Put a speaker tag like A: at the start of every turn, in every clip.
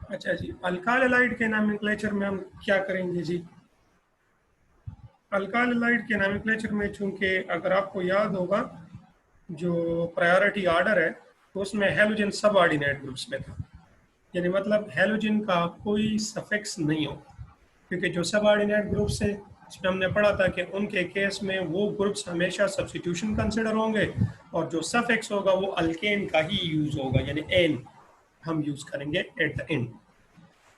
A: अच्छा जी, alkyl halide के nomenclature में हम क्या करेंगे जी? अल्काइल हैलाइड के नोमेनक्लेचर में चूंकि अगर आपको याद होगा जो प्रायोरिटी ऑर्डर है तो उसमें हैलोजन सब ऑर्डिनेट ग्रुप्स में था, यानी मतलब हैलोजन का कोई सफिक्स नहीं होगा, क्योंकि जो सब ऑर्डिनेट ग्रुप्स हैं इसमें हमने पढ़ा था कि उनके केस में वो ग्रुप्स हमेशा सब्स्टिट्यूशन कंसिडर होंगे और जो सफिक्स होगा वो अल्केन का ही यूज होगा, यानी एन हम यूज करेंगे एट द एंड।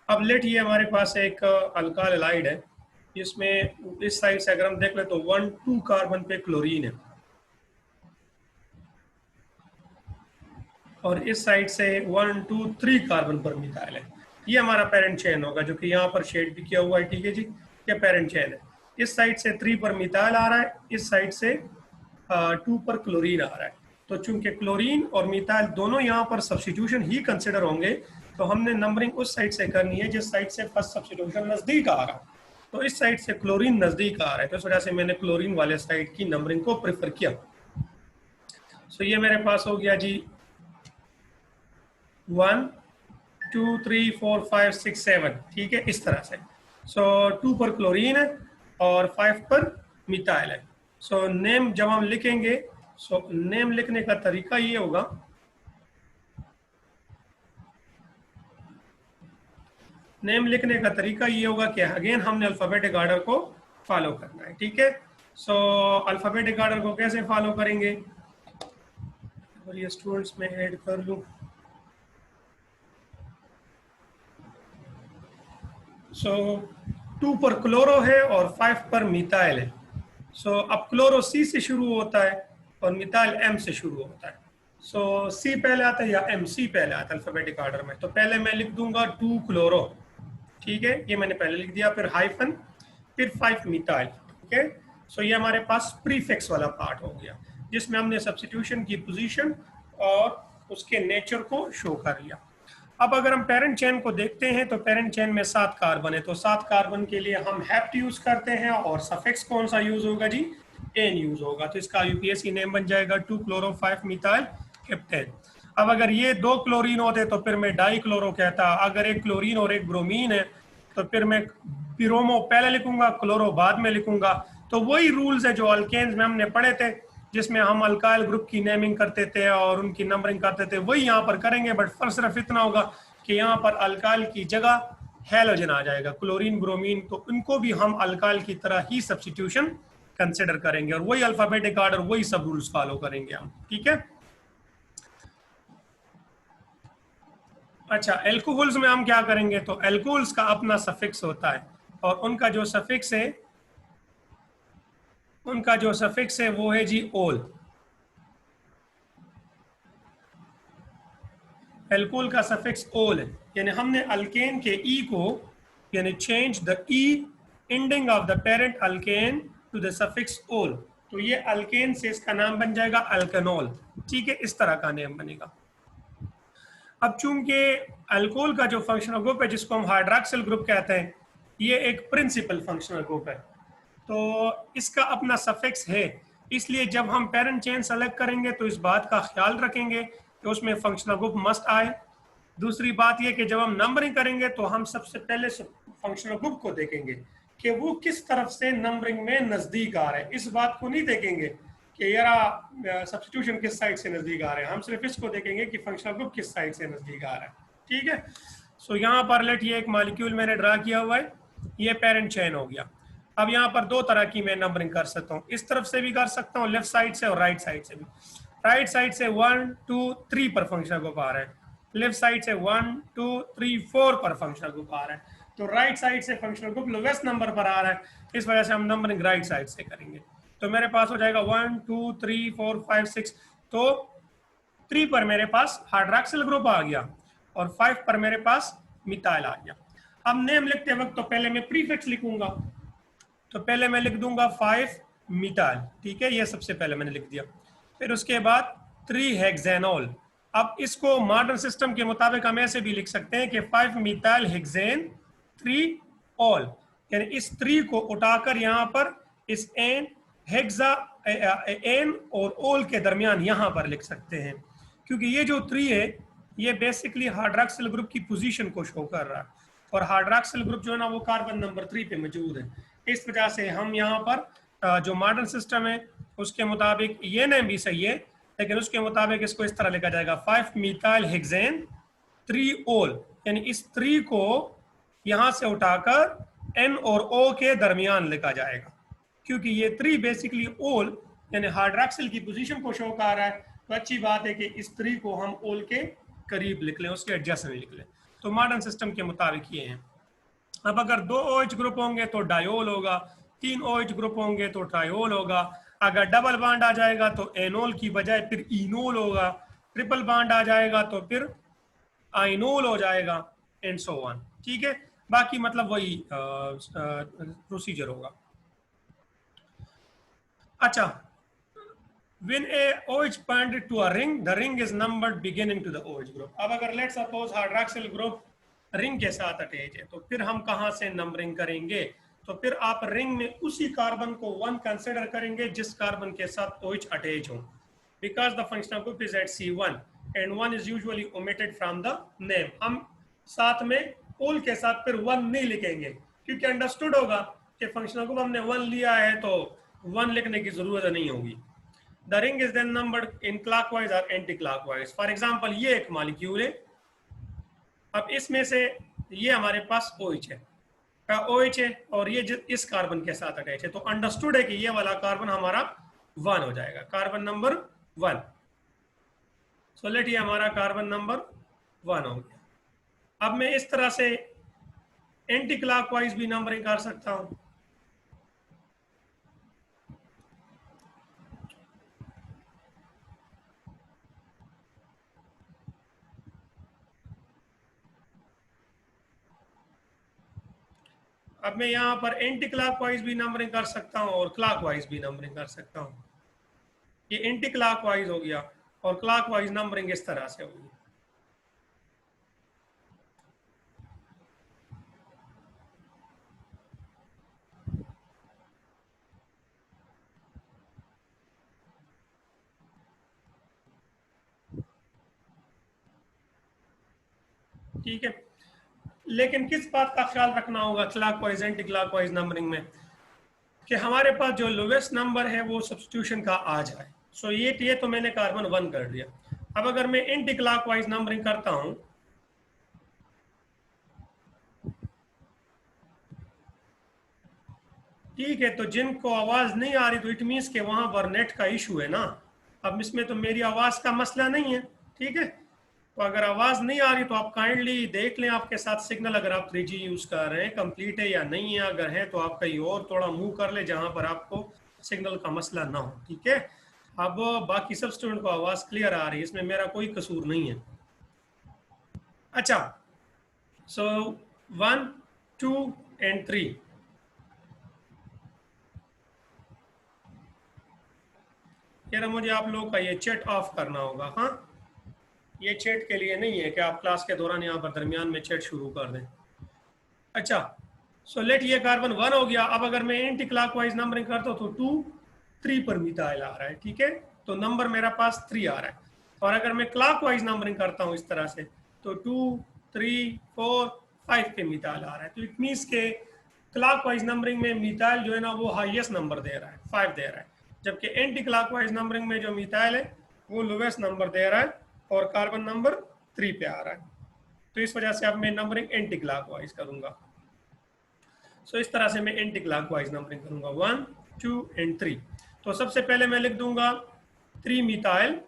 A: अब लेट ये हमारे पास एक अल्काइल हैलाइड है, इसमें इस साइड से अगर हम देख ले तो 1 2 कार्बन पे क्लोरीन है और इस साइड से 1 2 3 कार्बन पर मिथाइल है। ये हमारा पेरेंट चेन होगा जो कि यहाँ पर शेड भी किया हुआ है, ठीक है जी, ये पेरेंट चेन है। इस साइड से 3 पर मिथाइल आ रहा है, इस साइड से 2 पर क्लोरीन आ रहा है। तो चूंकि क्लोरीन और मिथाइल दोनों यहाँ पर सब्स्टिट्यूशन ही कंसिडर होंगे तो हमने नंबरिंग उस साइड से करनी है जिस साइड से फर्स्ट सब्स्टिट्यूशन नजदीक आ रहा है। तो इस साइड से क्लोरीन नजदीक आ रहा है तो इस वजह से मैंने क्लोरीन वाले साइड की नंबरिंग को प्रेफर किया। सो ये मेरे पास हो गया जी 1 2 3 4 5 6 7, ठीक है, इस तरह से। सो 2 पर क्लोरीन है और 5 पर मिथाइल है। सो नेम जब हम लिखेंगे, सो नेम लिखने का तरीका ये होगा, नेम लिखने का तरीका ये होगा कि अगेन हमने अल्फाबेटिक ऑर्डर को फॉलो करना है, ठीक है। सो अल्फाबेटिक ऑर्डर को कैसे फॉलो करेंगे, और ये स्टूडेंट्स में ऐड कर लूं। सो 2 पर क्लोरो है और 5 पर मिथाइल है। सो अब क्लोरो सी से शुरू होता है और मिथाइल एम से शुरू होता है। सो सी पहले आता है या एम, सी पहले आता है अल्फाबेटिक ऑर्डर में। तो पहले मैं लिख दूंगा 2 क्लोरो, ठीक है, ये मैंने पहले लिख दिया, फिर हाइफन, फिर 5 मिथाइल, ठीक है। सो ये हमारे पास प्रीफिक्स वाला पार्ट हो गया जिसमें हमने सब्स्टिट्यूशन की पोजीशन और उसके नेचर को शो कर लिया। अब अगर हम पेरेंट चेन को देखते हैं तो पेरेंट चेन में 7 कार्बन है, तो 7 कार्बन के लिए हम हेप्ट यूज करते हैं और सफिक्स कौन सा यूज होगा जी, एन यूज होगा। तो इसका यूपीएससी नेम बन जाएगा 2 क्लोरो 5 मिथाइल हेप्टेन। अब अगर ये 2 क्लोरीन होते तो फिर मैं डाई क्लोरो कहता, अगर एक क्लोरीन और एक ब्रोमीन है तो फिर मैं ब्रोमो पहले लिखूंगा क्लोरो बाद में लिखूंगा। तो वही रूल्स है जो अल्केन्स में हमने पढ़े थे जिसमें हम अल्काइल ग्रुप की नेमिंग करते थे और उनकी नंबरिंग करते थे, वही यहाँ पर करेंगे। बट फर्क सिर्फ इतना होगा कि यहाँ पर अल्काइल की जगह हैलोजन आ जाएगा, क्लोरीन ब्रोमीन, तो उनको भी हम अल्काइल की तरह ही सब्स्टिट्यूशन कंसिडर करेंगे और वही अल्फाबेटिक ऑर्डर, वही सब रूल्स फॉलो करेंगे हम, ठीक है। अच्छा, एल्कोहल्स में हम क्या करेंगे, तो एल्कोहल्स का अपना सफिक्स होता है और उनका जो सफिक्स है, उनका जो सफिक्स है वो है जी ओल। एल्कोहल का सफिक्स ओल है, यानी हमने अल्केन के ई को यानी change the e ending of the parent alkane to the suffix ol, तो ये अल्केन से इसका नाम बन जाएगा अल्केनॉल, ठीक है, इस तरह का नेम बनेगा। अब चूंकि अल्कोहल का जो फंक्शनल ग्रुप है जिसको हम हाइड्रॉक्सिल ग्रुप कहते हैं, ये एक प्रिंसिपल फंक्शनल ग्रुप है, तो इसका अपना सफिक्स है, इसलिए जब हम पेरेंट चेन सेलेक्ट करेंगे तो इस बात का ख्याल रखेंगे कि उसमें फंक्शनल ग्रुप मस्ट आए। दूसरी बात यह कि जब हम नंबरिंग करेंगे तो हम सबसे पहले फंक्शनल ग्रुप को देखेंगे कि वो किस तरफ से नंबरिंग में नजदीक आ रहे हैं, इस बात को नहीं देखेंगे कि यार सब्स्टिट्यूशन किस साइड से नजदीक आ रहे हैं, हम सिर्फ इसको देखेंगे कि फंक्शनल ग्रुप किस साइड से नजदीक आ रहा है, ठीक है। सो यहाँ पर लेट ये एक मॉलिक्यूल मैंने ड्रा किया हुआ है, ये पेरेंट चेन हो गया। अब यहाँ पर दो तरह की मैं नंबरिंग कर सकता हूँ, इस तरफ से भी कर सकता हूँ लेफ्ट साइड से और राइट साइड से भी। राइट साइड से 1 2 3 पर फंक्शनल ग्रुप आ रहा है, लेफ्ट साइड से 1 2 3 4 पर फंक्शनल ग्रुप आ रहा है, तो राइट साइड से फंक्शनल ग्रुप लोवेस्ट नंबर पर आ रहा है, इस वजह से हम नंबरिंग राइट साइड से करेंगे। तो मेरे पास हो जाएगा 1 2 3 4 5 6, तो 3 पर मेरे पास हाइड्रॉक्सिल ग्रुप आ गया और 5 पर मेरे पास मिथाइल आ गया। अब नेम लिखते वक्त तो पहले मैं प्रीफिक्स लिखूंगा, तो पहले मैं लिख दूंगा 5 मिथाइल, ठीक है, ये सबसे पहले मैंने लिख दिया। फिर उसके बाद 3 हेक्सेनॉल। अब इसको मॉडर्न सिस्टम के मुताबिक हम ऐसे भी लिख सकते हैं कि 5 मिथाइल हेक्सेन 3 ऑल, यानी इस 3 को उठाकर यहाँ पर इस एन हेक्सा एन और ओल के दरमियान यहाँ पर लिख सकते हैं, क्योंकि ये जो 3 है ये बेसिकली हाइड्रॉक्सिल ग्रुप की पोजीशन को शो कर रहा है, और हाइड्रॉक्सिल ग्रुप जो है ना वो कार्बन नंबर 3 पे मौजूद है। इस वजह से हम यहाँ पर जो मॉडर्न सिस्टम है उसके मुताबिक ये नेम भी सही है, लेकिन उसके मुताबिक इसको इस तरह लिखा जाएगा 5 मिथाइल हेक्सेन 3 ओल, यानी इस 3 को यहाँ से उठाकर N और O के दरमियान लिखा जाएगा, क्योंकि ये 3 बेसिकली ओल यानी हाइड्रॉक्सिल की पोजीशन को शो कर रहा है। तो अच्छी बात है कि इस 3 को हम ओल के करीब लिख लें, उसके एडजस्ट में लिख लें। तो मॉडर्न सिस्टम के मुताबिक ये हैं। अब अगर 2 OH ग्रुप होंगे तो डायोल होगा, 3 OH ग्रुप होंगे तो ट्रायोल होगा, अगर डबल बॉन्ड आ जाएगा तो एनोल की बजाय फिर इनोल होगा, ट्रिपल बॉन्ड आ जाएगा तो फिर आइनोल हो जाएगा, एंड सो ऑन। ठीक है, बाकी मतलब वही प्रोसीजर होगा। अच्छा, when a OH bonded to a ring, the ring is numbered beginning to the OH group. अब अगर let's suppose hydroxyl group ring के साथ अटैच है, तो फिर हम कहाँ से नंबरिंग करेंगे? तो फिर आप रिंग में उसी कार्बन को 1 कंसिडर करेंगे जिस कार्बन के साथ OH अटैच हो, because the functional group is at C1 and 1 is usually omitted from the name. हम साथ में ओल के साथ फिर 1 नहीं लिखेंगे, क्योंकि अंडरस्टूड होगा कि फंक्शनल ग्रुप हमने 1 लिया है तो 1 लिखने की जरूरत नहीं होगी। The ring is then numbered in clockwise or anti-clockwise. For example, ये एक मॉलिक्यूल है, अब इसमें से ये हमारे पास OH है, OH है और ये इस कार्बन के साथ अटैच है, तो अंडरस्टूड है कि ये वाला कार्बन हमारा 1 हो जाएगा, कार्बन नंबर 1। सो लेट ये हमारा कार्बन नंबर 1 हो गया। अब मैं इस तरह से एंटी क्लॉकवाइज भी नंबरिंग कर सकता हूँ। अब मैं यहाँ पर एंटी क्लॉकवाइज भी नंबरिंग कर सकता हूँ और क्लॉकवाइज भी नंबरिंग कर सकता हूँ। ये एंटी क्लॉकवाइज हो गया और क्लॉकवाइज नंबरिंग इस तरह से होगी। ठीक है, लेकिन किस बात का ख्याल रखना होगा क्लॉकवाइज एंटी क्लॉकवाइज नंबरिंग में, कि हमारे पास जो लोवेस्ट नंबर है वो सब्स्टिट्यूशन का आ जाए। सो ये तो मैंने कार्बन 1 कर दिया। अब अगर मैं एंटी क्लॉकवाइज नंबरिंग करता हूं, ठीक है, तो जिनको आवाज नहीं आ रही तो इट मीन्स के वहां पर नेट का इशू है ना। अब इसमें तो मेरी आवाज का मसला नहीं है, ठीक है। तो अगर आवाज नहीं आ रही तो आप काइंडली देख लें आपके साथ सिग्नल अगर आप 3G यूज कर रहे हैं कंप्लीट है या नहीं है, अगर है तो आप कहीं और थोड़ा मूव कर ले जहां पर आपको सिग्नल का मसला ना हो, ठीक है। अब बाकी सब स्टूडेंट को आवाज क्लियर आ रही है, इसमें मेरा कोई कसूर नहीं है। अच्छा, सो 1 2 एंड 3 यार मुझे आप लोग का ये चैट ऑफ करना होगा। हाँ, ये चैट के लिए नहीं है कि आप क्लास के दौरान यहाँ पर दरमियान में चैट शुरू कर दें। अच्छा, सो लेट ये कार्बन 1 हो गया। अब अगर मैं एंटी क्लॉकवाइज नंबरिंग करता हूँ तो 2 3 पर मिथाइल आ रहा है, ठीक है, तो नंबर मेरा पास 3 आ रहा है। और अगर मैं क्लॉकवाइज नंबरिंग करता हूँ इस तरह से तो 2 3 4 5 पे मिथाइल आ रहा है। तो इट मीन्स के क्लॉकवाइज नंबरिंग में मिथाइल जो है ना वो हाईएस्ट नंबर दे रहा है, 5 दे रहा है, जबकि एंटी क्लॉकवाइज नंबरिंग में जो मिथाइल है वो लोवेस्ट नंबर दे रहा है और कार्बन नंबर 3 पे आ रहा है। तो इस वजह से अब मैं नंबरिंग एंटी क्लॉकवाइज करूंगा। सो इस तरह से मैं एंटी क्लॉकवाइज नंबरिंग करूंगा 1 2 एंड 3। तो सबसे पहले मैं लिख दूंगा 3 मिथाइल,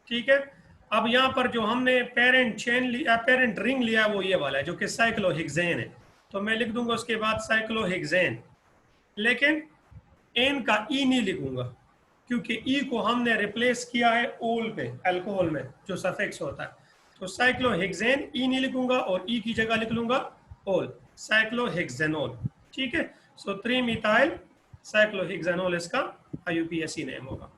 A: ठीक है। अब यहाँ पर जो हमने पेरेंट चेन लिया, पेरेंट रिंग लिया वो ये वाला है जो कि साइक्लोहेक्सेन है, तो मैं लिख दूंगा उसके बाद साइक्लोहेक्सेन, लेकिन एन का ई नहीं लिखूंगा क्योंकि ई को हमने रिप्लेस किया है ओल पे, अल्कोहल में जो सफिक्स होता है। तो साइक्लोहेक्सेन ई नहीं लिखूंगा और ई की जगह लिख लूंगा ओल, साइक्लोहेक्सेनोल, ठीक है। सो 3 मिथाइल साइक्लोहेक्सेनोल इसका IUPAC नेम होगा।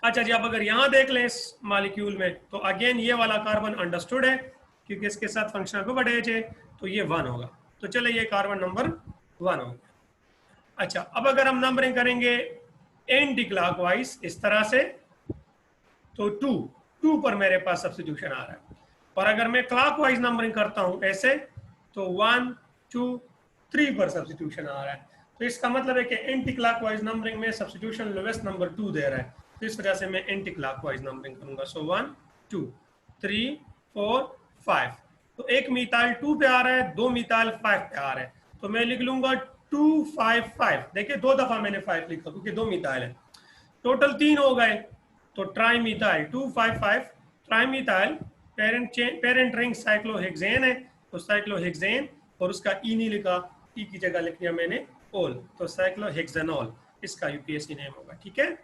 A: अच्छा जी, अब अगर यहाँ देख लें इस मॉलिक्यूल में तो अगेन ये वाला कार्बन अंडरस्टूड है क्योंकि इसके साथ फंक्शनल ग्रुप अटैच है, तो ये 1 होगा। तो चले ये कार्बन नंबर 1 हो गया। अच्छा, अब अगर हम नंबरिंग करेंगे एंटी क्लॉकवाइज इस तरह से तो 2 2 पर मेरे पास सब्स्टिट्यूशन आ रहा है। और अगर मैं क्लॉकवाइज नंबरिंग करता हूं ऐसे, तो 1 2 3 पर सब्स्टिट्यूशन आ रहा है। तो इसका मतलब है कि एंटी क्लॉकवाइज नंबरिंग में सब्स्टिट्यूशन लोवेस्ट नंबर 2 दे रहा है, तो इस वजह से मैं एंटी क्लॉकवाइज नंबरिंग करूंगा। सो 1 2 3 4 5। तो एक मिसाइल 2 पे आ रहा है, 2 मिसाइल 5 पे आ रहा है, तो मैं लिख लूंगा 2 5 5। देखिए 2 दफा मैंने 5 लिखा क्योंकि 2 मिसाइल है, टोटल 3 हो गए। तो trimethyl 255 trimethyl parent ring cyclohexane है, तो साइक्लोहेक्सेन, और उसका ई नहीं लिखा, ई की जगह लिख दिया मैंने ओल, तो साइक्लोहेक्सेनॉल इसका यूपीएससी नेम होगा। ठीक है।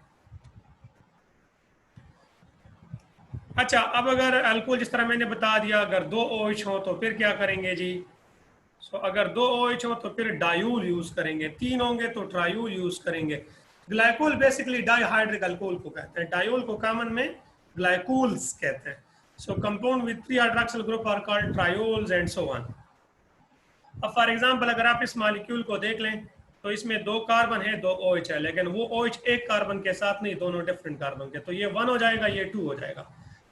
A: अच्छा, अब अगर अल्कोहल जिस तरह मैंने बता दिया, अगर 2 OH हो तो फिर क्या करेंगे जी? अगर 2 OH हो तो फिर डायूल यूज करेंगे, 3 होंगे तो ट्रायूल यूज करेंगे। ग्लाइकोल बेसिकली डाइहाइड्रिक अल्कोहल को कहते हैं, डायूल को कॉमन में ग्लाइकोल्स कहते हैं। So compound with 3 hydroxyl group are called triols and so on. अब फॉर एग्जांपल अगर आप इस मॉलिक्यूल को देख लें, तो इसमें 2 कार्बन है, 2 OH है, लेकिन वो OH एक कार्बन के साथ नहीं, दोनों डिफरेंट कार्बन के, तो ये 1 हो जाएगा, ये 2 हो जाएगा।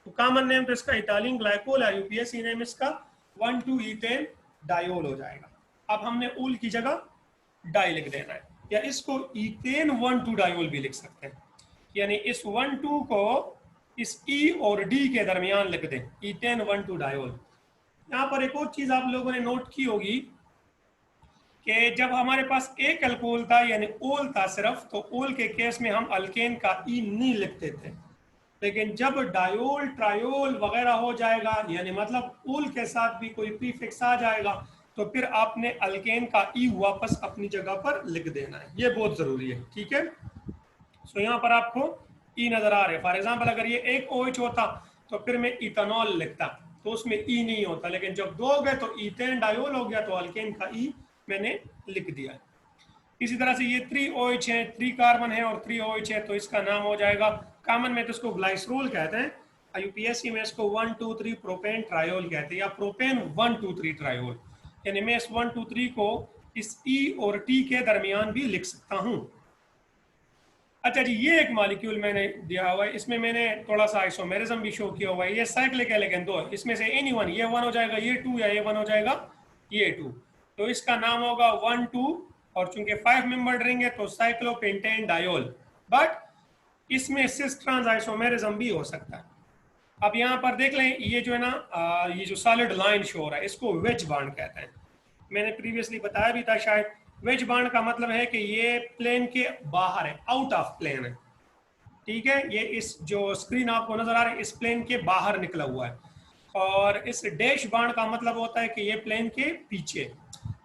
A: तो कॉमन नेम तो इसका इथाइलिन ग्लाइकोल है, यूपीएससी नेम इसका 1,2 ईथेन डायोल हो जाएगा। अब हमने ऊल की जगह डाई लिख देना है, या इसको ईथेन 1,2 डायोल भी लिख सकते हैं, यानी इस 1,2 को इस ई और डी के दरमियान लिख दें, ईथेन 1,2 डायोल। यहाँ पर एक और चीज आप लोगों ने नोट की होगी कि जब हमारे पास एक अल्कोहल था, यानी ओल था सिर्फ, तो ओल के केस में हम अल्केन का ई नहीं लिखते थे, लेकिन जब डायोल ट्रायोल वगैरह हो जाएगा, यानी मतलब ओल के साथ भी कोई प्रीफिक्स आ जाएगा, तो फिर आपने अल्केन का ई वापस अपनी जगह पर लिख देना है, ये बहुत जरूरी है। ठीक है। सो यहाँ पर आपको ई नजर आ रहे हैं। फॉर एग्जाम्पल अगर ये एक OH होता तो फिर मैं इथेनॉल लिखता, तो उसमें ई नहीं होता, लेकिन जब 2 हो गए तो ईथेन डायोल हो गया, तो अल्केन का ई मैंने लिख दिया। इसी तरह से ये 3 OH है, 3 कार्बन है और 3 OH है, तो इसका नाम हो जाएगा, कॉमन में तो इसको ग्लाइसरोल कहते हैं, यूपीएससी में इसको 1 2 3 प्रोपेन ट्रायोल कहते हैं, या प्रोपेन 1 2 3 ट्रायोल, यानी मैं इस 1 2 3 को इस ई और टी के दरमियान भी लिख सकता हूं। अच्छा जी, ये एक मॉलिक्यूल मैंने दिया हुआ है, इसमें मैंने थोड़ा सा आइसोमेरिज्म भी शो किया हुआ है, ये साइक्लिक है लेकिन 2 है, इसमें से एनी वन, ये 1 हो जाएगा, ये 2, या ये 1 हो जाएगा, ये 2, तो इसका नाम होगा 1 2, और चूंकि 5 मेंबर्ड रिंग है तो साइक्लोपेंटेन डायोल, बट इसमें सिस ट्रांस आइसोमेरिज्म भी हो सकता है। अब यहाँ पर देख लें, ये जो है ना, ये जो सॉलिड लाइन शो हो रहा है, इसको वेज बॉन्ड कहते हैं। मैंने प्रीवियसली बताया भी था शायद, वेज बॉन्ड का मतलब है कि ये प्लेन के बाहर है, आउट ऑफ प्लेन है। ठीक है, ये इस जो स्क्रीन आपको नजर आ रहा है, इस प्लेन के बाहर निकला हुआ है। और इस डैश बॉन्ड का मतलब होता है कि ये प्लेन के पीछे।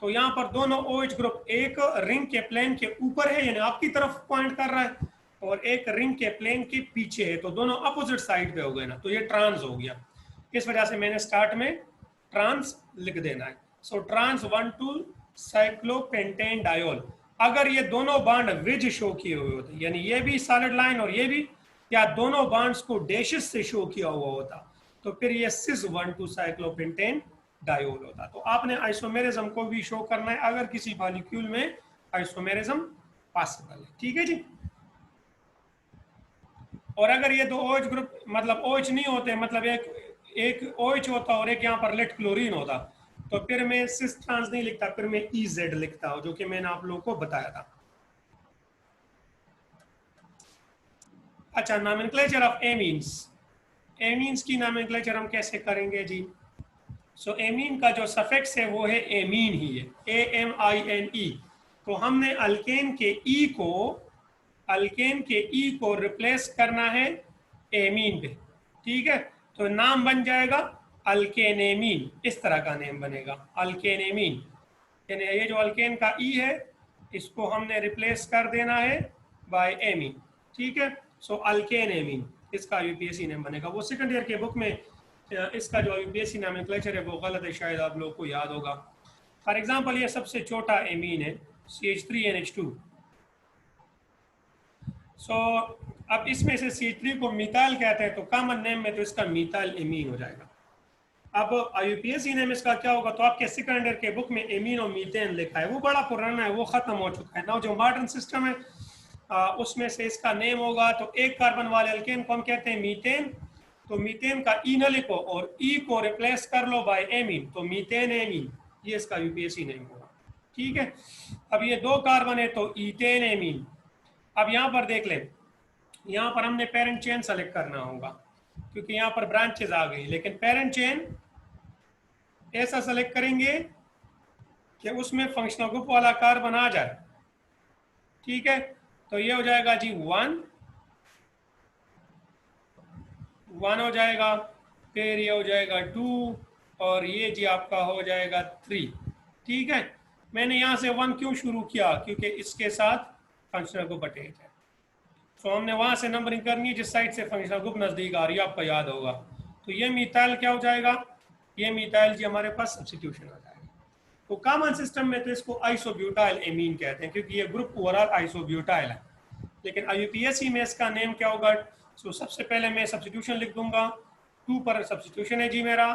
A: तो यहाँ पर दोनों OH ग्रुप एक रिंग के प्लेन के ऊपर है, यानी आपकी तरफ पॉइंट कर रहा है, और एक रिंग के प्लेन के पीछे है, तो दोनों अपोजिट साइड पे हो गए ना, तो ये ट्रांस हो गया। इस वजह से मैंने स्टार्ट में ट्रांस लिख देना है। सो ट्रांस 1 2 साइक्लोपेंटेन डायोल। अगर ये दोनों बॉन्ड विज शो किए हुए होते, यानी ये भी सॉलिड लाइन और ये भी, या दोनों बॉन्ड्स को डैशेस से शो किया हुआ होता, तो फिर ये सिस 1 2 साइक्लोपेंटेन डायोल होता। तो आपने आइसोमेरिज्म को भी शो करना है अगर किसी मॉलिक्यूल में आइसोमेरिज्म पॉसिबल है। ठीक है जी। और अगर ये 2 OH ग्रुप, मतलब OH नहीं होते, मतलब एक OH होता और एक यहाँ पर लेट क्लोरीन होता, तो फिर मैं सिस ट्रांस नहीं लिखता, फिर मैं EZ लिखता हूं, जो कि मैंने आप लोगों को बताया था। अच्छा, नॉमेनक्लेचर ऑफ एमीन्स। एमीन्स की नॉमेनक्लेचर हम कैसे करेंगे जी? सो एमीन का जो सफिक्स है वो है एमीन ही है, AMINE। तो हमने अल्केन के ई को रिप्लेस करना है एमीन पे। ठीक है, तो नाम बन जाएगा अल्केनेमीन, इस तरह का नेम बनेगा अल्केनेमीन, यानी ये जो अल्केन का ई है इसको हमने रिप्लेस कर देना है बाय एमीन। ठीक है, सो अल्केनेमीन इसका यूपीएससी नेम बनेगा। वो सेकंड ईयर के बुक में इसका जो यूपीएससी नॉमेनक्लेचर है वो गलत है, शायद आप लोग को याद होगा। फॉर एग्जांपल ये सबसे छोटा एमीन है CH3NH2। सो अब इसमें से CH3 को मिथाइल कहते हैं, तो कॉमन नेम में तो इसका मिथाइल एमीन हो जाएगा। अब यूपीएससी नेम इसका क्या होगा, तो आपके सेकंड ईयर के बुक में एमीन और मीथेन लिखा है, वो बड़ा पुराना है, वो खत्म हो चुका है ना। जो मॉडर्न सिस्टम है उसमें से इसका नेम होगा, तो एक कार्बन वाले अल्केन को हम कहते हैं मीथेन, तो मीथेन का ई न लिखो और ई को रिप्लेस कर लो बाय एमीन, तो मीथेन एमीन, ये इसका यूपीएससी नेम होगा। ठीक है, अब ये 2 कार्बन है तो ईथेन एमीन। अब यहाँ पर देख लें, यहाँ पर हमने पेरेंट चेन सेलेक्ट करना होगा क्योंकि यहाँ पर ब्रांचेज आ गई, लेकिन पेरेंट चेन ऐसा सेलेक्ट करेंगे कि उसमें फंक्शनल ग्रुप वाला कार्बन आ जाए। ठीक है, तो ये हो जाएगा जी 1 हो जाएगा, फिर ये हो जाएगा 2 और ये जी आपका हो जाएगा 3। ठीक है, मैंने यहाँ से 1 क्यों शुरू किया, क्योंकि इसके साथ फंक्शनल ग्रुप अटैच है। तो हमने वहाँ से नंबरिंग करनी है जिस साइड से फंक्शनल ग्रुप नज़दीक आ रही है, आपको याद होगा। तो ये मिथाइल क्या हो जाएगा, ये मिथाइल जी हमारे पास सब्स्टिट्यूशन हो जाएगा। तो कॉमन सिस्टम में तो इसको आइसोब्यूटाइल एमीन कहते हैं क्योंकि ये ग्रुप ओवरऑल आइसोब्यूटाइल है, लेकिन आईयूपीएससी में इसका नेम क्या होगा। सो सबसे पहले मैं सब्स्टिट्यूशन लिख दूंगा, 2 पर सब्स्टिट्यूशन है जी मेरा,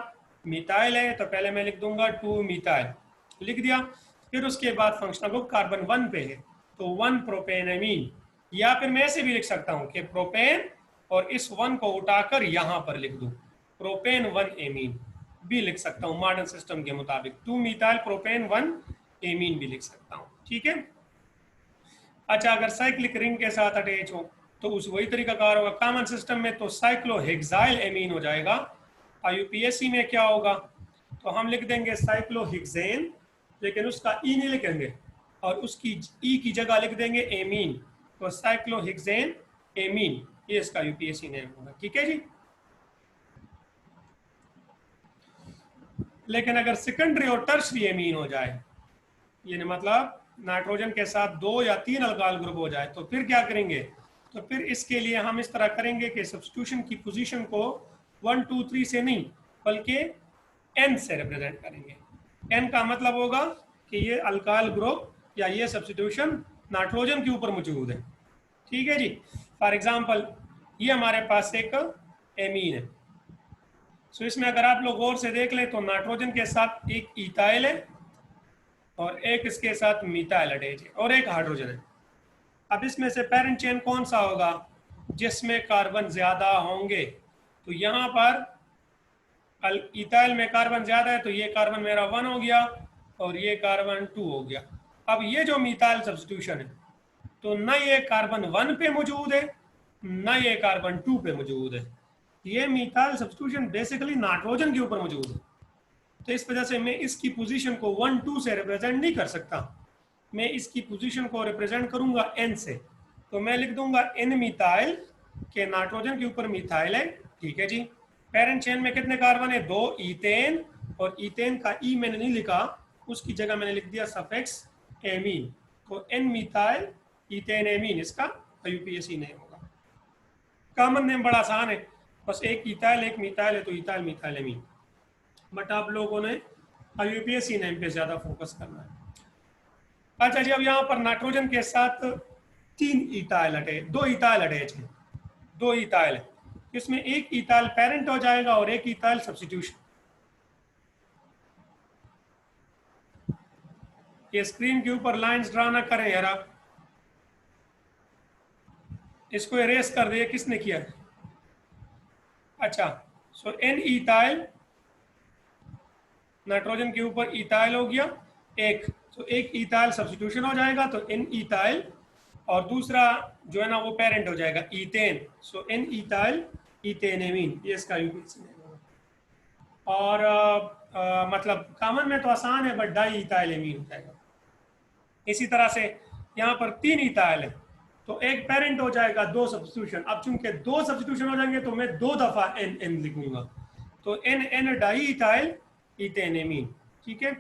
A: मिथाइल है तो पहले मैं लिख दूंगा 2 मिथाइल, लिख दिया। फिर उसके बाद फंक्शनल ग्रुप कार्बन 1 पे है तो 1 प्रोपेन एमीन, या फिर मैं ऐसे भी लिख सकता हूँ कि प्रोपेन और इस 1 को उठाकर यहाँ पर लिख दूँ, प्रोपेन 1 एमीन भी लिख सकता हूँ मॉडर्न सिस्टम के मुताबिक, 2 मिथाइल प्रोपेन 1 एमीन भी लिख सकता हूँ। ठीक है, अच्छा अगर साइक्लिक रिंग के साथ अटैच हो तो उस वही तरीका कार होगा। कॉमन सिस्टम में तो साइक्लोहेक्साइल एमीन हो जाएगा। आईयूपीएससी में क्या होगा, तो हम लिख देंगे साइक्लोहेक्सेन, लेकिन उसका ई नहीं लिखेंगे और उसकी ई की जगह लिख देंगे एमीन, तो साइक्लोहेक्सेन एमीन, ये इसका यूपीएससी नेम होगा। ठीक है जी, लेकिन अगर सेकेंडरी और टर्शरी एमीन हो जाए, यानी मतलब नाइट्रोजन के साथ 2 या 3 अल्काइल ग्रुप हो जाए, तो फिर क्या करेंगे, तो फिर इसके लिए हम इस तरह करेंगे कि सब्स्टिट्यूशन की पोजीशन को 1 2 3 से नहीं बल्कि n से रिप्रेजेंट करेंगे। n का मतलब होगा कि ये अल्काइल ग्रुप या ये सब्स्टिट्यूशन नाइट्रोजन के ऊपर मौजूद है। ठीक है जी, फॉर एग्जांपल ये हमारे पास एक एमीन है, सो इसमें अगर आप लोग गौर से देख लें तो नाइट्रोजन के साथ एक इथाइल है और एक इसके साथ मिथाइल अटैच है और एक हाइड्रोजन है। अब इसमें से पेरेंट चेन कौन सा होगा जिसमें कार्बन ज्यादा होंगे, तो यहाँ पर इथाइल में कार्बन ज्यादा है तो ये कार्बन मेरा 1 हो गया और ये कार्बन 2 हो गया। अब ये जो मिथाइल सब्स्टिट्यूशन है तो न ये कार्बन 1 पे मौजूद है न ये कार्बन 2 पे मौजूद है, ये मिथाइल सब्स्टिट्यूशन बेसिकली नाइट्रोजन के ऊपर मौजूद है। तो इस वजह से मैं इसकी पोजीशन को 1 2 से रिप्रेजेंट नहीं कर सकता, मैं इसकी पोजीशन को रिप्रेजेंट करूंगा n से, तो मैं लिख दूंगा n मिथाइल के नाइट्रोजन के ऊपर मिथाइल है। ठीक है जी, पेरेंट चेन में कितने कार्बन है, 2 ईथेन, और ईथेन का ई मैंने नहीं लिखा, उसकी जगह मैंने लिख दिया सफिक्स एमीन, तो n मिथाइल ईथेन एमीन इसका यूपीएससी नेम होगा। कॉमन नेम बड़ा आसान है, बस एक इथाइल एक मिथाइल है तो इथाइल मिथाइल एमीन, बट आप लोगों ने यूपीएससी नेम पे ज्यादा फोकस करना है। अच्छा जी, अब यहाँ पर नाइट्रोजन के साथ 3 इथाइल अटैच, 2 इथाइल अटैच है, 2 इथाइल है, इसमें एक इथाइल पेरेंट हो जाएगा और एक इथाइल सब्स्टिट्यूशन। ये स्क्रीन के ऊपर लाइंस ड्रा ना करें यार, आप इसको इरेज कर दिए, किसने किया है। अच्छा, सो एन इथाइल नाइट्रोजन के ऊपर इथाइल हो गया एक, तो एक इथाइल सब्स्टिट्यूशन हो जाएगा तो एन इथाइल, और दूसरा जो है ना वो पेरेंट हो जाएगा इथेन, सो एन इथाइल इथेन एमीन, ये इसका यूपीएससी होगा। और मतलब कॉमन में तो आसान है बट डाई इथाइल एमीन हो जाएगा। इसी तरह से यहाँ पर 3 इथाइल है तो एक पेरेंट हो जाएगा 2 सब्स्टिट्यूशन। अब चूंकि 2 सब्स्टिट्यूशन हो जाएंगे तो मैं 2 दफा एन एन लिखूंगा, तो N N di ethyl ethane amine. ठीक है,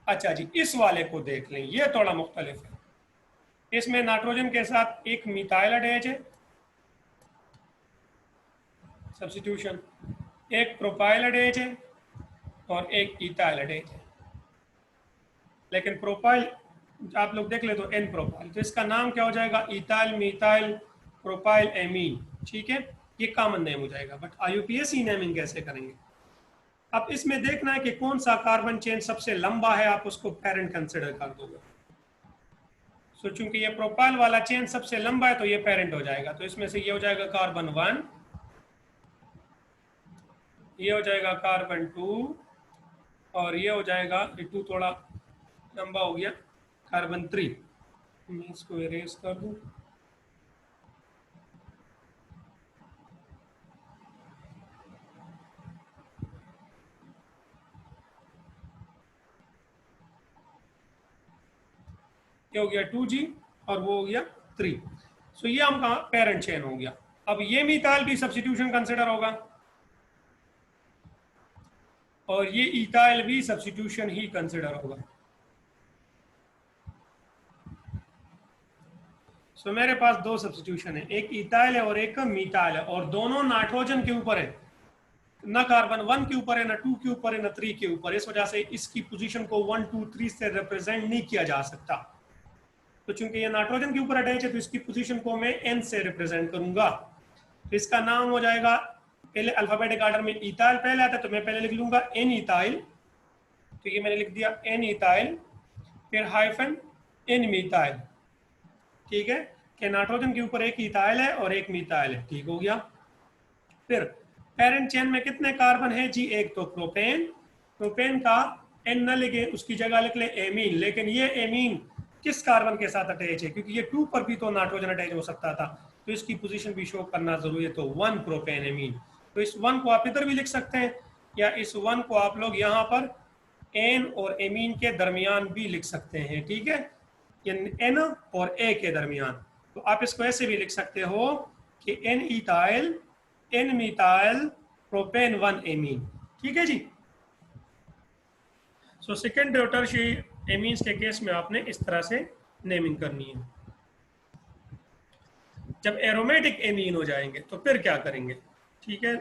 A: अच्छा जी, इस वाले को देख लें, ये थोड़ा मुख्तलिफ है, इसमें नाइट्रोजन के साथ एक मिथाइल अटैच है सब्स्टिट्यूशन, एक प्रोपाइल अटैच है और एक इथाइल अटैच है, लेकिन प्रोपाइल आप लोग देख ले तो एन प्रोपाइल, तो इसका नाम क्या हो जाएगा, इथाइल मिथाइल प्रोपाइल एमीन। ठीक है, ये कॉमन नेम हो जाएगा, बट आईयूपीएससी नेमिंग कैसे करेंगे। अब इसमें देखना है कि कौन सा कार्बन चेन सबसे लंबा है, आप उसको पेरेंट कंसिडर कर दोगे। सो चूंकि ये प्रोपाइल वाला चेन सबसे लंबा है तो ये पेरेंट हो जाएगा, तो इसमें से ये हो जाएगा कार्बन 1 ये हो जाएगा कार्बन 2 और ये हो जाएगा, ये 2 थोड़ा लंबा हो गया, कार्बन 3। मैं इसको इरेज कर दूं। ये हो गया 2G और वो हो गया 3। सो ये हम कहा पेरेंट चेन हो गया। अब ये मिथाइल भी सब्स्टिट्यूशन कंसिडर होगा और ये इथाइल भी सब्स्टिट्यूशन ही कंसिडर होगा। सो मेरे पास दो सब्स्टिट्यूशन है, एक इथाइल है और एक मिथाइल है, और दोनों नाइट्रोजन के ऊपर है, ना कार्बन 1 के ऊपर है, ना 2 के ऊपर है, ना 3 के ऊपर। इस वजह से इसकी पोजीशन को 1 2 3 से रिप्रेजेंट नहीं किया जा सकता। तो चूंकि ये नाइट्रोजन के ऊपर अटैच है तो इसकी पोजीशन को मैं n से रिप्रेजेंट करूंगा। तो इसका नाम हो जाएगा, पहले अल्फाबेटिक ऑर्डर में इथाइल पहले आता है तो मैं पहले लिख लूंगा n इथाइल। तो ये मैंने लिख दिया n इथाइल, फिर हाइफन n मिथाइल। ठीक है, कि नाइट्रोजन के ऊपर एक इथाइल है और एक मिथाइल है। ठीक हो गया। फिर पेरेंट चेन में कितने कार्बन है जी? एक तो प्रोपेन, प्रोपेन का n न लिखे, उसकी जगह लिख ले एमीन। लेकिन ये एमीन किस कार्बन के साथ अटैच है? क्योंकि ये 2 पर भी तो नाइट्रोजन अटैच हो सकता था, तो इसकी पोजीशन भी शो करना जरूरी है। तो 1 प्रोपेन एमीन। तो इस 1 को आप इधर भी लिख सकते हैं, या इस 1 को आप लोग यहाँ पर एन और एमीन के दरमियान भी लिख सकते हैं। ठीक है, एन और ए के दरमियान। तो आप इसको ऐसे भी लिख सकते हो कि N ethyl, N methyl, propane 1 amine. ठीक है जी। सो सेकेंडरी और टर्शियरी एमीन्स के केस में आपने इस तरह से नेमिंग करनी है। जब एरोमेटिक एमीन हो जाएंगे तो फिर क्या करेंगे? ठीक है,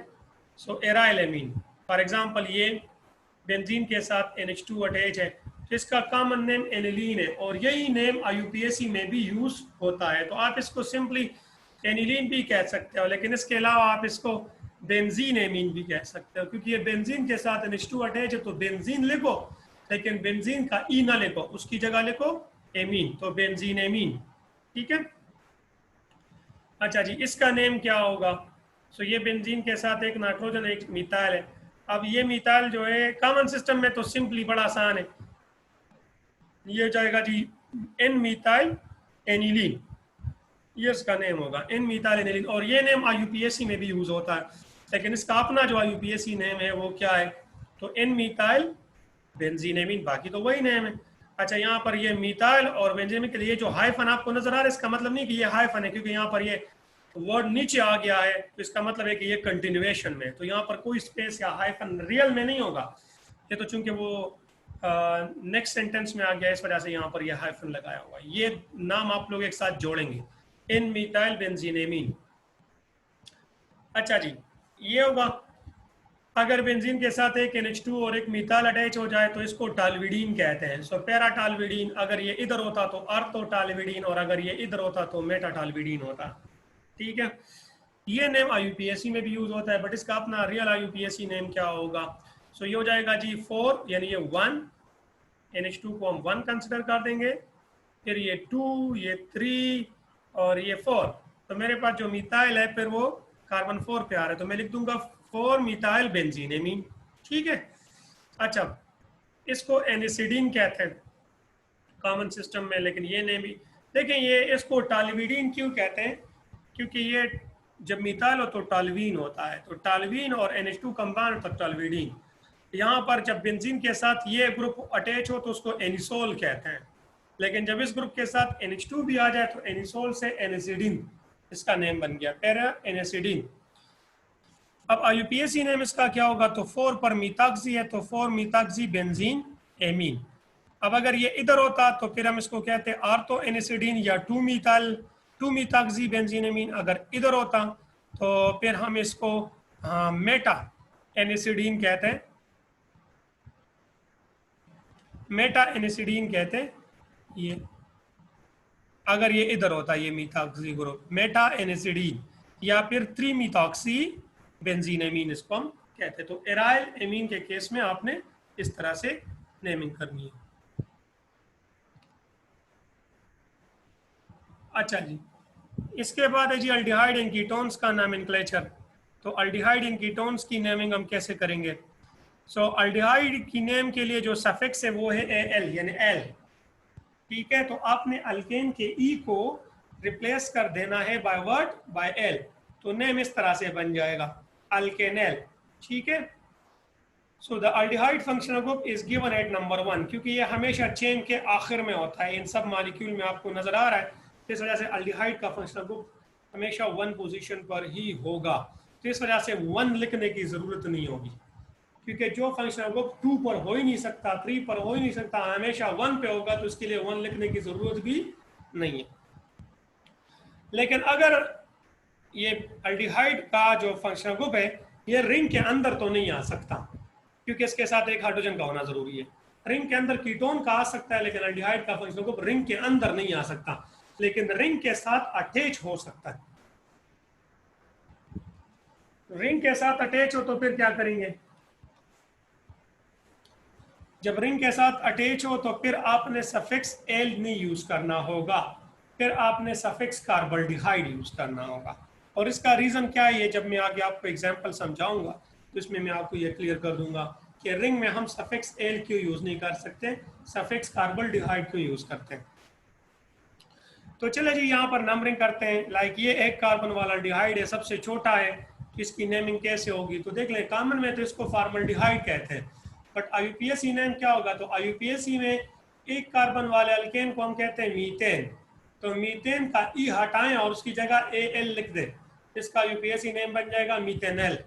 A: सो एराइल एमीन, फॉर एग्जांपल ये बेंजीन के साथ NH2 अटैच है, तो इसका कॉमन नेम एनिलीन है, और यही नेम IUPAC में भी यूज होता है। तो आप इसको सिंपली एनिलीन भी कह सकते हो, लेकिन इसके अलावा आप इसको बेंजीन एमीन भी कह सकते हो, क्योंकि ये बेंजीन के साथ NH2 अटैच है। तो बेंजीन लिखो, लेकिन बेंजीन का ई ना लिखो, उसकी जगह लिखो एमीन, तो बेंजीन एमीन। ठीक है। अच्छा जी, इसका नेम क्या होगा? सो ये बेंजीन के साथ एक नाइट्रोजन एक मिथाइल है। अब ये मिथाइल जो है कॉमन सिस्टम में तो सिंपली बड़ा आसान है, ये जाएगा जी एन मिथाइल एनिलीन, ये इसका नेम होगा एन मिथाइल एनिलीन। और ये नेम IUPAC में भी यूज होता है, लेकिन इसका अपना जो IUPAC नेम है वो क्या है? तो एन मिथाइल बेंजीन एमीन, बाकी तो वही नेम है। अच्छा, यहाँ पर ये मिथाइल और बेंजीन के लिए जो हाइफन आपको नजर आ रहा है, इसका मतलब नहीं कि ये हाइफन है, क्योंकि यहाँ पर ये वर्ड नीचे आ गया है, तो इसका मतलब है कि ये कंटिन्यूएशन में, तो यहाँ पर कोई स्पेस या हाइफन रियल में नहीं होगा। ये तो चूंकि वो नेक्स्ट सेंटेंस में आ गया, इस वजह से यहाँ पर ये हाइफन लगाया हुआ है। ये नाम आप लोग एक साथ जोड़ेंगे, इन मिथाइल बेंजीन एमीन। अच्छा जी, ये होगा। अगर बेंजीन के साथ एक NH2 और एक मिथाइल अटैच हो जाए तो इसको टालविडीन कहते हैं। सो पैराटालविडीन, अगर ये इधर होता तो अर्थोटालविडीन, और अगर ये इधर होता तो मेटाटालविडीन होता। ठीक है, ये नेम IUPAC में भी यूज होता है, बट इसका अपना रियल IUPAC नेम क्या होगा? सो ये हो जाएगा जी 4, यानी ये 1, NH2 को हम 1 कंसिडर कर देंगे, फिर ये 2, ये 3 और ये 4। तो मेरे पास जो मिथाइल है फिर वो कार्बन 4 पे आ रहा है, तो मैं लिख दूंगा 4 मिथाइल बेंजीन एमीन। ठीक है। अच्छा, इसको एनिसिडीन कहते हैं कॉमन सिस्टम में, लेकिन ये नेम भी देखें, ये इसको टालविडीन क्यों कहते हैं? क्योंकि ये जब मिथाइल हो तो टालवीन होता है, तो टालवीन और NH2 कंबाइन होता है टालविडीन। यहाँ पर जब बेंजीन के साथ ये ग्रुप अटैच हो तो उसको एनिसोल कहते हैं, लेकिन जब इस ग्रुप के साथ NH2 भी आ जाए तो एनिसोल से एनिसिडीन इसका नेम बन गया, पैरा एनिसिडीन। अब IUPAC नेम इसका क्या होगा? तो 4 पर मिथाक्सी है, तो 4 मिथाक्सी बेंजीन एमीन। अब अगर ये इधर होता तो फिर हम इसको कहते हैं आर्थो एनिसिडीन या 2 मिथाक्सी बेंजीन एमीन। अगर इधर होता तो फिर हम इसको मेटा एनिसिडीन कहते हैं, मेटा एनिसिडीन कहते हैं ये। अगर ये इधर होता ये मिथाक्सी ग्रुप, मेटा एनिसिडीन या फिर 3 मिथाक्सी बेंजीन एमीन इसको हम कहते हैं। तो एराइल एमीन के केस में आपने इस तरह से नेमिंग करनी है। अच्छा जी, इसके बाद है जी अल्डिहाइड एंड कीटोन्स का नोमेनक्लेचर। तो अल्डिहाइड इन कीटोन्स की नेमिंग हम कैसे करेंगे? सो अल्डिहाइड की नेम के लिए जो सफिक्स है वो है एल यानी एल, ठीक है। तो आपने अल्केन के ई को रिप्लेस कर देना है बाय व्हाट? By L. तो नेम इस तरह से बन जाएगा अल्केनेल, ठीक है। So the aldehyde functional group is given at number 1, क्योंकि ये हमेशा चेन के आखिर में होता है, इन सब मॉलिक्यूल में आपको नजर आ रहा है। तो इस वजह से अल्डिहाइड का फंक्शनल ग्रुप हमेशा 1 पोजीशन पर ही होगा। तो इस वजह से 1 लिखने की जरूरत नहीं होगी, क्योंकि जो फंक्शनल ग्रुप 2 पर हो ही नहीं सकता, 3 पर हो ही नहीं सकता, हमेशा 1 पे होगा, तो इसके लिए 1 लिखने की जरूरत भी नहीं है। लेकिन अगर ये अल्डिहाइड का जो फंक्शनल ग्रुप है ये रिंग के अंदर तो नहीं आ सकता, क्योंकि इसके साथ एक हाइड्रोजन का होना जरूरी है। रिंग के अंदर कीटोन का आ सकता है, लेकिन अल्डिहाइड का फंक्शनल ग्रुप रिंग के अंदर नहीं आ सकता, लेकिन रिंग के साथ अटैच हो सकता है। रिंग के साथ अटैच हो तो फिर क्या करेंगे? जब रिंग के साथ अटैच हो तो फिर आपने सफिक्स एल नहीं यूज करना होगा, फिर आपने सफिक्स कार्बल्डिहाइड यूज करना होगा। और इसका रीजन क्या है, ये जब मैं आगे आपको एग्जांपल समझाऊंगा तो इसमें मैं आपको ये क्लियर कर दूंगा कि रिंग में हम सफिक्स एल क्यों यूज नहीं कर सकते, सफिक्स कार्बल्डिहाइड क्यों यूज करते हैं। तो चले जी यहाँ पर नंबरिंग करते हैं। लाइक ये एक कार्बन वाला डिहाइड है, सबसे छोटा है, तो इसकी नेमिंग कैसे होगी? तो देख लें, कॉमन में तो इसको फॉर्मल्डिहाइड कहते हैं, बट आईयूपीएसी नेम क्या होगा? तो आईयूपीएसी में एक कार्बन वाले अल्केन को हम कहते हैं मीथेन। तो मीथेन का ई हटाएं और उसकी जगह एल लिख दें, इसका यूपीएसी नेम बन जाएगा मीथेनेल,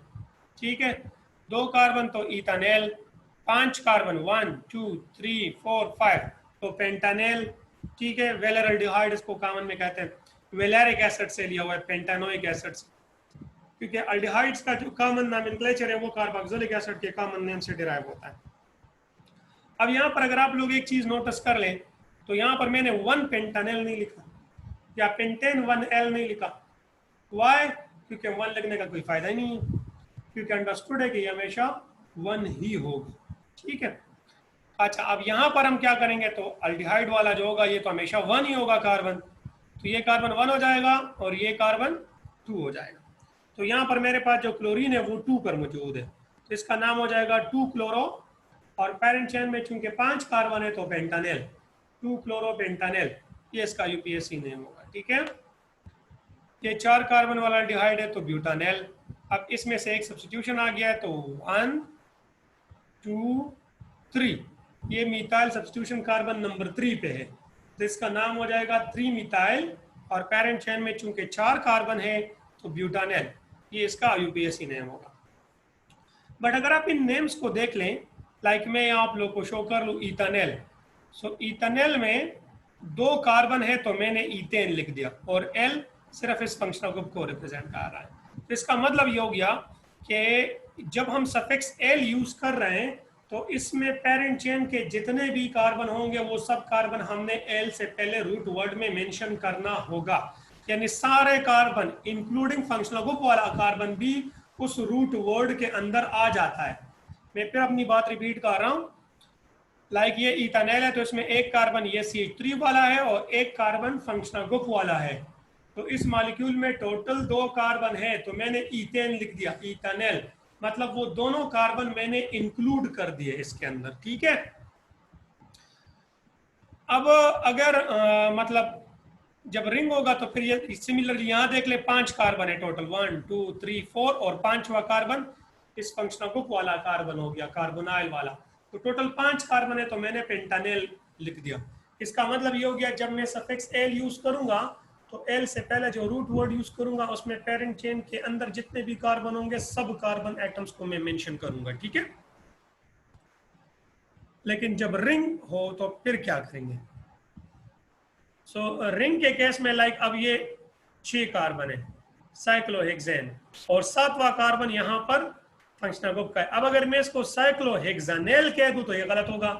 A: ठीक है। 2 कार्बन तो इथानेल, 5 कार्बन 1 2 3 4 5 तो पेंटानेल, ठीक है। वेलरल्डिहाइड इसको कॉमन में कहते हैं, वेलेरिक एसिड से लिया हुआ है, पेंटानोइक एसिड से, क्योंकि अल्डिहाइड्स का जो कॉमन नोमेनक्लेचर है वो कार्बोक्सिलिक एसिड के कॉमन नेम से डिराइव होता है। अब यहाँ पर अगर आप लोग एक चीज नोटिस कर लें, तो यहाँ पर मैंने 1 पेंटानेल नहीं लिखा या पेंटेन 1L नहीं लिखा। वाई? क्योंकि 1 लिखने का कोई फायदा ही नहीं है, क्योंकि अंडरस्टूड है कि हमेशा 1 ही होगी, ठीक है। अच्छा, अब यहाँ पर हम क्या करेंगे? तो अल्डिहाइड वाला जो होगा ये तो हमेशा 1 ही होगा कार्बन, तो ये कार्बन 1 हो जाएगा और ये कार्बन 2 हो जाएगा। तो यहाँ पर मेरे पास जो क्लोरीन है वो 2 पर मौजूद है, तो इसका नाम हो जाएगा 2 क्लोरो, और पेरेंट चेन में चूंकि 5 कार्बन है तो पेंटानेल, 2 क्लोरो पेंटानेल, ये इसका यूपीएसी नेम होगा, ठीक है। ये 4 कार्बन वाला डिहाइड है तो ब्यूटानेल। अब इसमें से एक सब्स्टिट्यूशन आ गया है, तो 1 2 3, ये मिथाइल सब्स्टिट्यूशन कार्बन नंबर 3 पे है, तो इसका नाम हो जाएगा 3 मिथाइल, और पेरेंट चेन में चूंकि 4 कार्बन है तो ब्यूटानेल, ये इसका यूपीएसी नेम होगा। बट अगर आप इन नेम्स को देख लें, लाइक मैं आप लोग को शो कर लूँ इथानेल, सो इथानेल में 2 कार्बन है तो मैंने इथेन लिख दिया, और एल सिर्फ इस फंक्शनल ग्रुप को रिप्रेजेंट कर रहा है। तो इसका मतलब ये हो गया कि जब हम सफिक्स एल यूज कर रहे हैं तो इसमें पेरेंट चेन के जितने भी कार्बन होंगे वो सब कार्बन हमने एल से पहले रूट वर्ड में मेंशन करना होगा, यानी सारे कार्बन इंक्लूडिंग फंक्शनल ग्रुप वाला कार्बन भी उस रूट वर्ड के अंदर आ जाता है। मैं फिर अपनी बात रिपीट कर रहा हूँ, लाइक ये इथानेल है तो इसमें एक कार्बन ये CH3 वाला है और एक कार्बन फंक्शनल ग्रुप वाला है, तो इस मॉलिक्यूल में टोटल 2 कार्बन है, तो मैंने इथेन लिख दिया, इथानेल, मतलब वो दोनों कार्बन मैंने इंक्लूड कर दिए इसके अंदर, ठीक है। अब अगर मतलब जब रिंग होगा तो फिर ये सिमिलरली यहाँ देख ले 5 कार्बन है टोटल, 1 2 3 4, और 5वां कार्बन इस फंक्शनल ग्रुप वाला कार्बन हो गया, कार्बोनाइल वाला, तो टोटल 5 कार्बन है तो मैंने पेंटानेल लिख दिया। इसका मतलब ये हो गया जब मैं सफिक्स एल यूज करूंगा तो एल से पहले जो रूट वर्ड यूज करूंगा उसमें पेरेंट चेन के अंदर जितने भी कार्बन होंगे सब कार्बन एटम्स को मैं मेंशन करूंगा, ठीक है। लेकिन जब रिंग हो तो फिर क्या करेंगे? सो रिंग के केस में लाइक अब ये 6 कार्बन है साइक्लोहेक्सेन, और 7वां कार्बन यहाँ पर फंक्शनल ग्रुप का है। अब अगर मैं इसको साइक्लोहेक्सानेल कह दूं तो ये गलत होगा,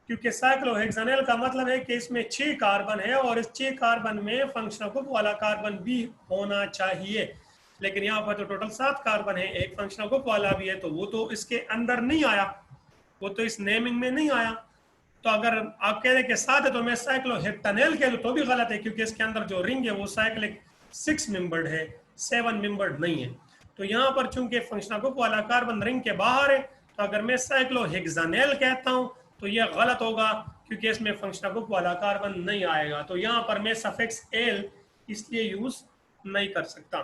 A: क्योंकि साइक्लोहेक्सानेल का मतलब है कि इसमें 6 कार्बन है और इस 6 कार्बन में फंक्शनल ग्रुप वाला कार्बन भी होना चाहिए, लेकिन यहाँ पर तो टोटल 7 कार्बन है, एक फंक्शनल ग्रुप वाला भी है, तो वो तो इसके अंदर नहीं आया, वो तो इस नेमिंग में नहीं आया। तो अगर आप कह रहे कि 7 है तो मैं साइक्लोहेक्टानेल कह दूं तो भी गलत है, क्योंकि इसके अंदर जो रिंग है वो साइक्लिक 6 मेंबर्ड है, 7 मेंबर्ड नहीं है। तो यहाँ पर चूंकि फंक्शनल ग्रुप वाला कार्बन रिंग के बाहर है, तो अगर मैं साइक्लोहेक्सानेल कहता हूँ तो ये गलत होगा क्योंकि इसमें फंक्शनल ग्रुप वाला कार्बन नहीं आएगा। तो यहाँ पर मैं सफिक्स एल इसलिए यूज नहीं कर सकता।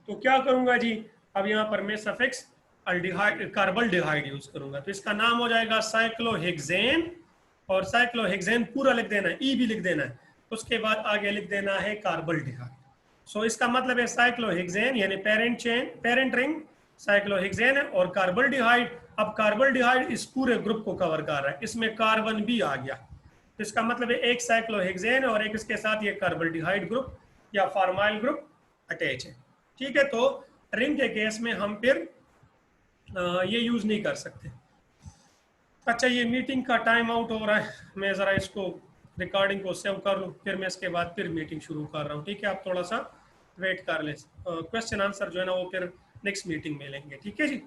A: तो क्या करूंगा जी, अब यहाँ पर मैं सफिक्स अल्डिहाइड कार्बल्डिहाइड यूज करूंगा। तो इसका नाम हो जाएगा साइक्लोहेक्सेन, और साइक्लोहेक्सेन पूरा लिख देना है, ई भी लिख देना है, उसके बाद आगे लिख देना है कार्बल्डिहाइड। सो इसका मतलब है साइक्लोहेक्सेन यानी parent chain, parent ring cyclohexane है और कार्बल्डिहाइड। अब कार्बल्डिहाइड इस पूरे ग्रुप को कवर कर रहा है, इसमें कार्बन भी आ गया। तो इसका मतलब है एक साइक्लोहेक्सेन और एक इसके साथ ये कार्बल्डिहाइड ग्रुप या फॉर्माइल ग्रुप अटैच है। ठीक है, तो रिंग के केस में हम फिर ये यूज नहीं कर सकते। अच्छा, ये मीटिंग का टाइम आउट हो रहा है, मैं ज़रा इसको रिकॉर्डिंग को सेव कर लूँ, फिर मैं इसके बाद फिर मीटिंग शुरू कर रहा हूँ। ठीक है, आप थोड़ा सा वेट कर लें, क्वेश्चन आंसर जो है ना वो फिर नेक्स्ट मीटिंग में लेंगे। ठीक है जी।